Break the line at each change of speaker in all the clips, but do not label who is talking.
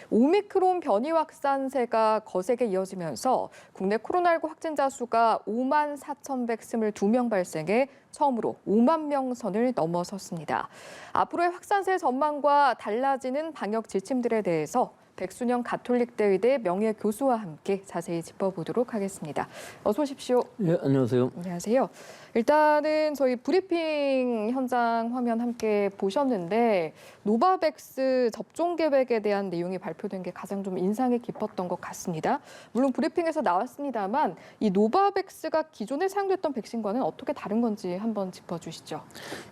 오미크론 변이 확산세가 거세게 이어지면서 국내 코로나19 확진자 수가 5만 4,122명 발생해 처음으로 5만 명 선을 넘어섰습니다. 앞으로의 확산세 전망과 달라지는 방역 지침들에 대해서 백순영 가톨릭대 의대 명예교수와 함께 자세히 짚어보도록 하겠습니다. 어서 오십시오.
네, 안녕하세요.
안녕하세요. 일단은 저희 브리핑 현장 화면 함께 보셨는데 노바백스 접종 계획에 대한 내용이 발표된 게 가장 좀 인상이 깊었던 것 같습니다. 물론 브리핑에서 나왔습니다만 이 노바백스가 기존에 사용됐던 백신과는 어떻게 다른 건지 한번 짚어주시죠.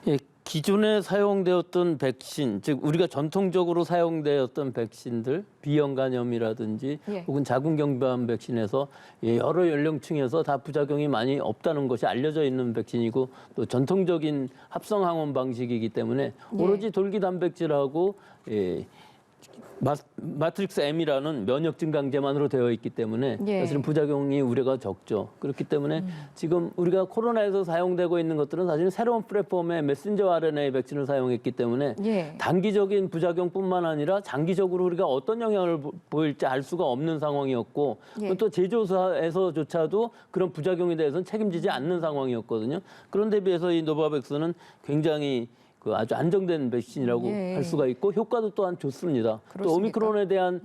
예, 기존에 사용되었던 백신, 즉 우리가 전통적으로 사용되었던 백신들, B형 간염이라든지 혹은 자궁경부암 백신에서 여러 연령층에서 다 부작용이 많이 없다는 것이 알려져 있는 백신이고 또 전통적인 합성항원 방식이기 때문에 오로지 돌기 단백질하고 마트릭스 M이라는 면역 증강제만으로 되어 있기 때문에 사실은 부작용이 우려가 적죠. 그렇기 때문에 지금 우리가 코로나에서 사용되고 있는 것들은 사실 새로운 플랫폼의 메신저 RNA 백신을 사용했기 때문에 단기적인 부작용뿐만 아니라 장기적으로 우리가 어떤 영향을 보일지 알 수가 없는 상황이었고 또 제조사에서조차도 그런 부작용에 대해서는 책임지지 않는 상황이었거든요. 그런데 비해서 이 노바백스는 굉장히 아주 안정된 백신이라고 할 수가 있고 효과도 또한 좋습니다. 그렇습니까? 또 오미크론에 대한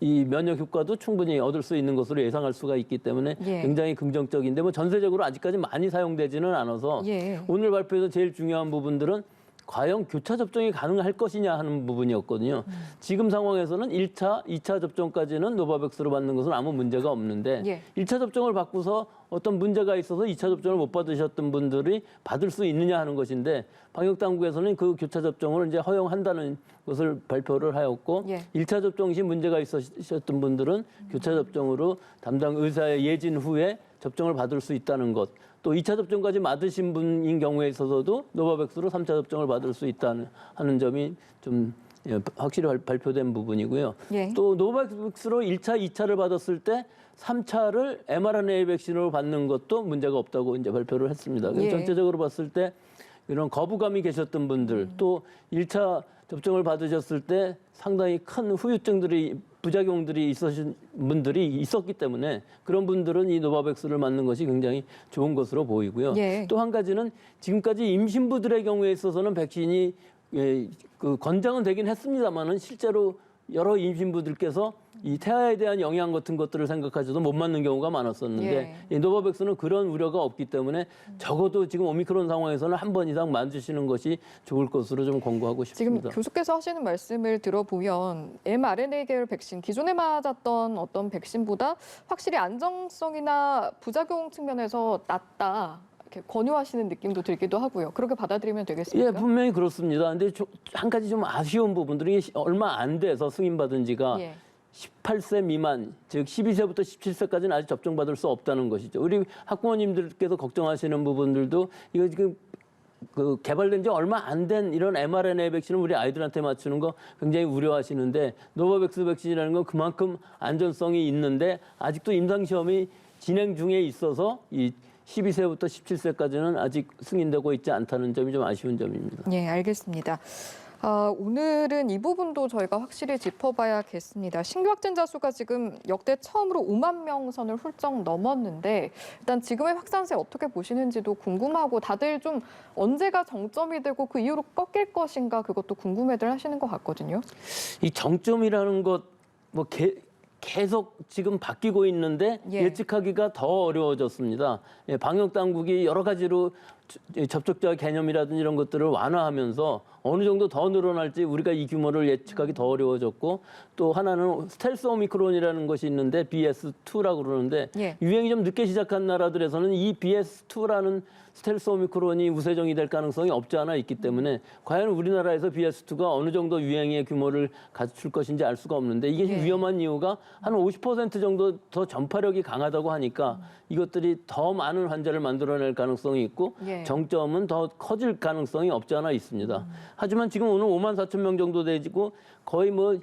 이 면역 효과도 충분히 얻을 수 있는 것으로 예상할 수가 있기 때문에 굉장히 긍정적인데 뭐 전세적으로 아직까지 많이 사용되지는 않아서 오늘 발표에서 제일 중요한 부분들은 과연 교차 접종이 가능할 것이냐 하는 부분이었거든요. 지금 상황에서는 1차, 2차 접종까지는 노바백스로 받는 것은 아무 문제가 없는데 1차 접종을 받고서 어떤 문제가 있어서 2차 접종을 못 받으셨던 분들이 받을 수 있느냐 하는 것인데 방역당국에서는 그 교차 접종을 이제 허용한다는 것을 발표를 하였고 1차 접종 시 문제가 있으셨던 분들은 교차 접종으로 담당 의사의 예진 후에 접종을 받을 수 있다는 것. 또 2차 접종까지 맞으신 분인 경우에 있어서도 노바백스로 3차 접종을 받을 수 있다는 하는 점이 좀 확실히 발표된 부분이고요. 또 노바백스로 1차, 2차를 받았을 때 3차를 mRNA 백신으로 받는 것도 문제가 없다고 이제 발표를 했습니다. 그래서 전체적으로 봤을 때 이런 거부감이 계셨던 분들 또 1차 접종을 받으셨을 때 상당히 큰 후유증들이 부작용들이 있으신 분들이 있었기 때문에 그런 분들은 이 노바백스를 맞는 것이 굉장히 좋은 것으로 보이고요. 또 한 가지는 지금까지 임신부들의 경우에 있어서는 백신이 권장은 되긴 했습니다만은 실제로 여러 임신부들께서 이 태아에 대한 영향 같은 것들을 생각하셔도 못 맞는 경우가 많았었는데 이 노바백스는 그런 우려가 없기 때문에 적어도 지금 오미크론 상황에서는 한 번 이상 맞으시는 것이 좋을 것으로 좀 권고하고 싶습니다.
지금 교수께서 하시는 말씀을 들어보면 mRNA 계열 백신, 기존에 맞았던 어떤 백신보다 확실히 안정성이나 부작용 측면에서 낫다. 이렇게 권유하시는 느낌도 들기도 하고요. 그렇게 받아들이면 되겠습니까?
예, 분명히 그렇습니다. 근데 한 가지 좀 아쉬운 부분들이 얼마 안 돼서 승인받은 지가 18세 미만, 즉 12세부터 17세까지는 아직 접종받을 수 없다는 것이죠. 우리 학부모님들께서 걱정하시는 부분들도 이거 지금 개발된 지 얼마 안 된 이런 mRNA 백신을 우리 아이들한테 맞추는 거 굉장히 우려하시는데 노바백스 백신이라는 건 그만큼 안전성이 있는데 아직도 임상시험이 진행 중에 있어서 이 12세부터 17세까지는 아직 승인되고 있지 않다는 점이 좀 아쉬운 점입니다.
네, 알겠습니다. 오늘은 이 부분도 저희가 확실히 짚어봐야겠습니다. 신규 확진자 수가 지금 역대 처음으로 5만 명 선을 훌쩍 넘었는데 일단 지금의 확산세 어떻게 보시는지도 궁금하고 다들 좀 언제가 정점이 되고 그 이후로 꺾일 것인가 그것도 궁금해들 하시는 것 같거든요.
이 정점이라는 것 계속 지금 바뀌고 있는데 예측하기가 더 어려워졌습니다. 방역 당국이 여러 가지로 접촉자 개념이라든지 이런 것들을 완화하면서 어느 정도 더 늘어날지 우리가 이 규모를 예측하기 더 어려워졌고 또 하나는 스텔스 오미크론이라는 것이 있는데 BS2라고 그러는데 유행이 좀 늦게 시작한 나라들에서는 이 BS2라는 스텔스 오미크론이 우세종이 될 가능성이 없지 않아 있기 때문에 과연 우리나라에서 BS2가 어느 정도 유행의 규모를 갖출 것인지 알 수가 없는데 이게 위험한 이유가 한 50% 정도 더 전파력이 강하다고 하니까 이것들이 더 많은 환자를 만들어낼 가능성이 있고 정점은 더 커질 가능성이 없지 않아 있습니다. 하지만 지금 오늘 5만 4천 명 정도 되고 거의 뭐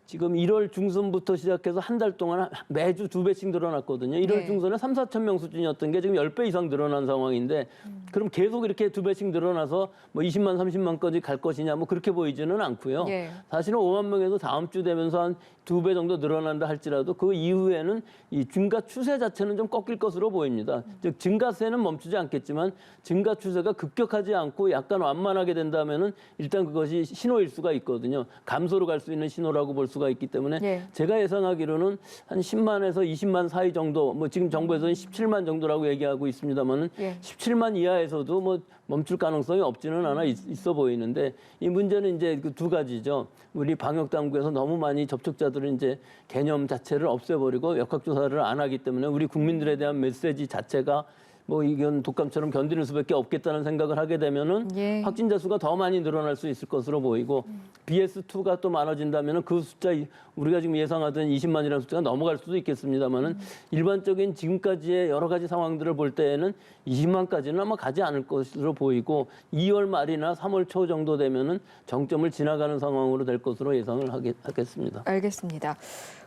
지금 1월 중순부터 시작해서 한 달 동안 매주 2배씩 늘어났거든요. 1월
네.
중순에 3, 4천 명 수준이었던 게 지금 10배 이상 늘어난 상황인데 그럼 계속 이렇게 2배씩 늘어나서 뭐 20만, 30만까지 갈 것이냐 뭐 그렇게 보이지는 않고요.
예.
사실은 5만 명에서 다음 주 되면서 한 2배 정도 늘어난다 할지라도 그 이후에는 이 증가 추세 자체는 좀 꺾일 것으로 보입니다. 즉 증가세는 멈추지 않겠지만 증가 추세가 급격하지 않고 약간 완만하게 된다면은 일단 그것이 신호일 수가 있거든요. 감소로 갈 수 있는 신호라고 볼 수가 있기 때문에
예.
제가 예상하기로는 한 10만에서 20만 사이 정도, 뭐 지금 정부에서는 17만 정도라고 얘기하고 있습니다만은
예.
17만 이하에서도 뭐 멈출 가능성이 없지는 않아 있어 보이는데 이 문제는 이제 그 두 가지죠. 우리 방역 당국에서 너무 많이 접촉자들은 이제 개념 자체를 없애버리고 역학조사를 안 하기 때문에 우리 국민들에 대한 메시지 자체가 뭐 이건 독감처럼 견디는 수밖에 없겠다는 생각을 하게 되면은
예.
확진자 수가 더 많이 늘어날 수 있을 것으로 보이고 BS2가 또 많아진다면은 그 숫자 우리가 지금 예상하던 20만이라는 숫자가 넘어갈 수도 있겠습니다만은 일반적인 지금까지의 여러 가지 상황들을 볼 때에는 20만까지는 아마 가지 않을 것으로 보이고 2월 말이나 3월 초 정도 되면은 정점을 지나가는 상황으로 될 것으로 예상을 하겠습니다.
알겠습니다.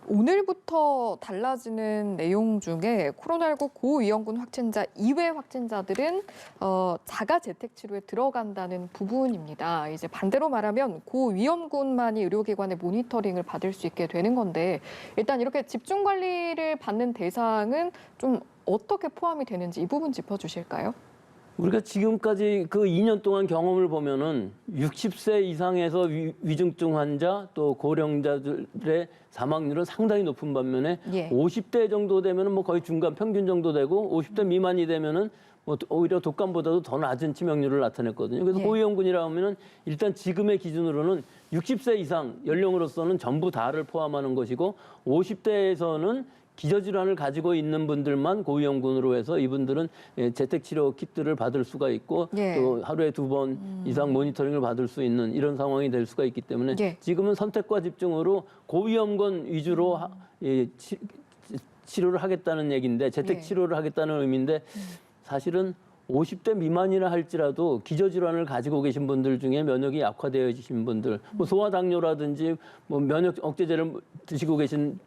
오늘부터 달라지는 내용 중에 코로나19 고위험군 확진자 이외 확진자들은 자가 재택 치료에 들어간다는 부분입니다. 이제 반대로 말하면 고위험군만이 의료기관의 모니터링을 받을 수 있게 되는 건데 일단 이렇게 집중 관리를 받는 대상은 좀 어떻게 포함이 되는지 이 부분 짚어주실까요?
우리가 지금까지 그 2년 동안 경험을 보면은 60세 이상에서 위중증 환자 또 고령자들의 사망률은 상당히 높은 반면에
예.
50대 정도 되면은 뭐 거의 중간 평균 정도 되고 50대 미만이 되면은 뭐 오히려 독감보다도 더 낮은 치명률을 나타냈거든요. 그래서
예.
고위험군이라 하면은 일단 지금의 기준으로는 60세 이상 연령으로서는 전부 다를 포함하는 것이고 50대에서는 기저질환을 가지고 있는 분들만 고위험군으로 해서 이분들은 재택치료 키트를 받을 수가 있고
예.
또 하루에 2번 이상 모니터링을 받을 수 있는 이런 상황이 될 수가 있기 때문에
예.
지금은 선택과 집중으로 고위험군 위주로 치료를 하겠다는 얘기인데 재택치료를 하겠다는 의미인데 사실은 50대 미만이나 할지라도 기저질환을 가지고 계신 분들 중에 면역이 약화되어지신 분들, 뭐 소아당뇨라든지 뭐 면역 억제제를 드시고 계신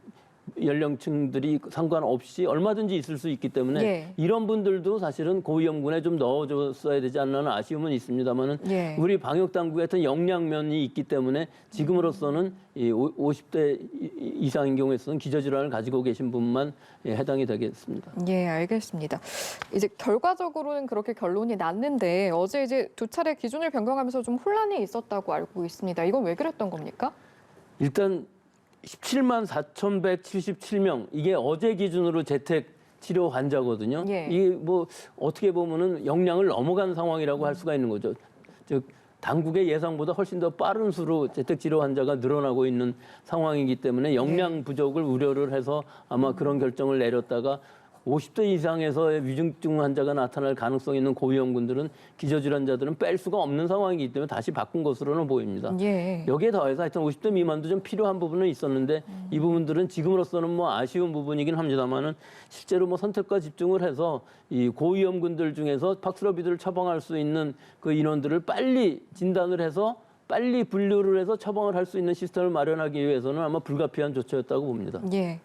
연령층들이 상관없이 얼마든지 있을 수 있기 때문에
예.
이런 분들도 사실은 고위험군에 좀 넣어줬어야 되지 않나는 아쉬움은 있습니다만은
예.
우리 방역 당국의 어떤 역량면이 있기 때문에 지금으로서는 이 50대 이상인 경우에서는 기저질환을 가지고 계신 분만 해당이 되겠습니다.
예, 알겠습니다. 이제 결과적으로는 그렇게 결론이 났는데 어제 이제 두 차례 기준을 변경하면서 좀 혼란이 있었다고 알고 있습니다. 이건 왜 그랬던 겁니까?
일단 17만 4,177명 이게 어제 기준으로 재택 치료 환자거든요.
예.
이게 뭐 어떻게 보면은 역량을 넘어간 상황이라고 할 수가 있는 거죠. 즉 당국의 예상보다 훨씬 더 빠른 수로 재택 치료 환자가 늘어나고 있는 상황이기 때문에 역량 부족을 우려를 해서 아마 그런 결정을 내렸다가 50대 이상에서의 위중증 환자가 나타날 가능성이 있는 고위험군들은 기저질환자들은 뺄 수가 없는 상황이기 때문에 다시 바꾼 것으로는 보입니다.
예.
여기에 더해서 하여튼 50대 미만도 좀 필요한 부분은 있었는데 이 부분들은 지금으로서는 뭐 아쉬운 부분이긴 합니다만은 실제로 뭐 선택과 집중을 해서 이 고위험군들 중에서 팍스러비드를 처방할 수 있는 그 인원들을 빨리 진단을 해서 빨리 분류를 해서 처방을 할 수 있는 시스템을 마련하기 위해서는 아마 불가피한 조처였다고 봅니다.
예.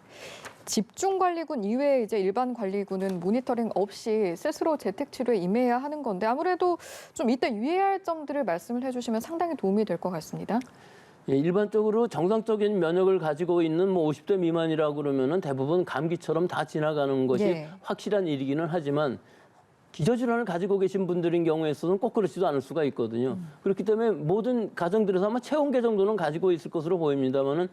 집중관리군 이외에 이제 일반 관리군은 모니터링 없이 스스로 재택치료에 임해야 하는 건데 아무래도 좀 이때 유의해야 할 점들을 말씀을 해주시면 상당히 도움이 될 것 같습니다.
예, 일반적으로 정상적인 면역을 가지고 있는 뭐 50대 미만이라고 그러면은 대부분 감기처럼 다 지나가는 것이
예.
확실한 일이기는 하지만 기저질환을 가지고 계신 분들인 경우에서는 꼭 그렇지도 않을 수가 있거든요. 그렇기 때문에 모든 가정들에서 아마 체온계 정도는 가지고 있을 것으로 보입니다만은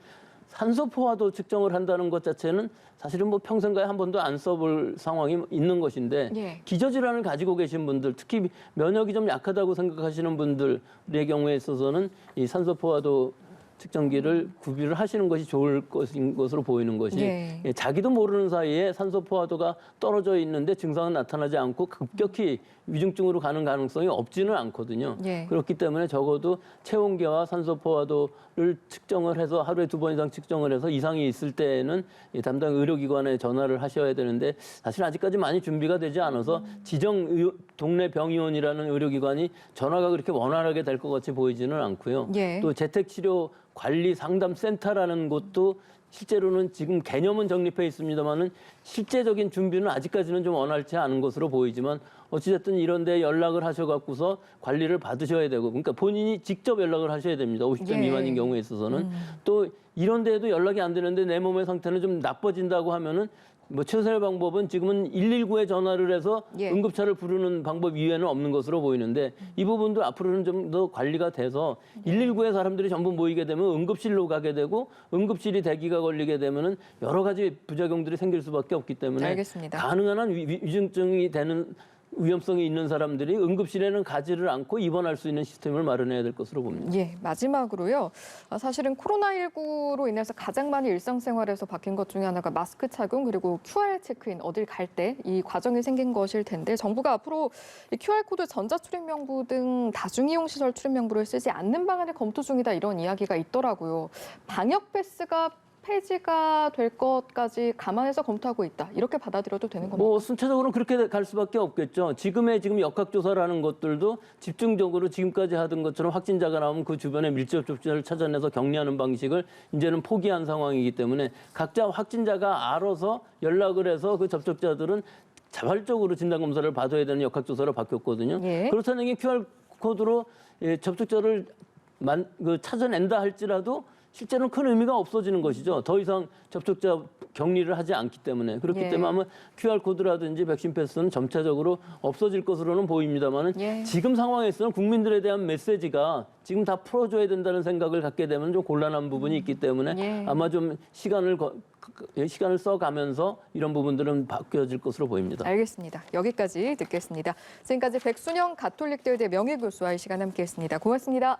산소 포화도 측정을 한다는 것 자체는 사실은 뭐 평생가에 한 번도 안 써볼 상황이 있는 것인데
예.
기저질환을 가지고 계신 분들, 특히 면역이 좀 약하다고 생각하시는 분들의 경우에 있어서는 이 산소 포화도 측정기를 구비를 하시는 것이 좋을 것인 것으로 보이는 것이
예.
자기도 모르는 사이에 산소 포화도가 떨어져 있는데 증상은 나타나지 않고 급격히 위중증으로 가는 가능성이 없지는 않거든요.
예.
그렇기 때문에 적어도 체온계와 산소 포화도를 측정을 해서 하루에 2번 이상 측정을 해서 이상이 있을 때에는 담당 의료기관에 전화를 하셔야 되는데 사실 아직까지 많이 준비가 되지 않아서 지정 동네 병의원이라는 의료기관이 전화가 그렇게 원활하게 될 것 같이 보이지는 않고요.
예.
또 재택치료 관리 상담 센터라는 곳도 실제로는 지금 개념은 정립해 있습니다만은 실제적인 준비는 아직까지는 좀 원활치 않은 것으로 보이지만 어찌됐든 이런 데 연락을 하셔갖고서 관리를 받으셔야 되고 그러니까 본인이 직접 연락을 하셔야 됩니다. 50세 미만인 경우에 있어서는 또 이런 데에도 연락이 안 되는데 내 몸의 상태는 좀 나빠진다고 하면은 뭐 최선의 방법은 지금은 119에 전화를 해서 응급차를 부르는 방법 이외에는 없는 것으로 보이는데 이 부분도 앞으로는 좀 더 관리가 돼서 119에 사람들이 전부 모이게 되면 응급실로 가게 되고 응급실이 대기가 걸리게 되면은 여러 가지 부작용들이 생길 수밖에 없기 때문에
알겠습니다.
가능한 한 위중증이 되는 위험성이 있는 사람들이 응급실에는 가지를 않고 입원할 수 있는 시스템을 마련해야 될 것으로 봅니다.
예, 마지막으로요. 사실은 코로나19로 인해서 가장 많이 일상생활에서 바뀐 것 중에 하나가 마스크 착용 그리고 QR 체크인 어딜 갈 때 이 과정이 생긴 것일 텐데 정부가 앞으로 이 QR코드 전자출입명부 등 다중이용시설 출입명부를 쓰지 않는 방안을 검토 중이다 이런 이야기가 있더라고요. 방역 패스가 폐지가 될 것까지 감안해서 검토하고 있다. 이렇게 받아들여도 되는 겁니까?
뭐 순차적으로는 그렇게 갈 수밖에 없겠죠. 지금 역학조사라는 것들도 집중적으로 지금까지 하던 것처럼 확진자가 나오면 그 주변에 밀접 접촉자를 찾아내서 격리하는 방식을 이제는 포기한 상황이기 때문에 각자 확진자가 알아서 연락을 해서 그 접촉자들은 자발적으로 진단검사를 받아야 되는 역학조사로 바뀌었거든요. 그렇다는 게 QR코드로 접촉자를 찾아낸다 할지라도 실제로는 큰 의미가 없어지는 것이죠. 더 이상 접촉자 격리를 하지 않기 때문에. 그렇기 때문에 아마 QR코드라든지 백신 패스는 점차적으로 없어질 것으로는 보입니다만 지금 상황에서는 국민들에 대한 메시지가 지금 다 풀어줘야 된다는 생각을 갖게 되면 좀 곤란한 부분이 있기 때문에 아마 좀 시간을 써가면서 이런 부분들은 바뀌어질 것으로 보입니다.
알겠습니다. 여기까지 듣겠습니다. 지금까지 백순영 가톨릭대의대 명예교수와 이 시간 함께했습니다. 고맙습니다.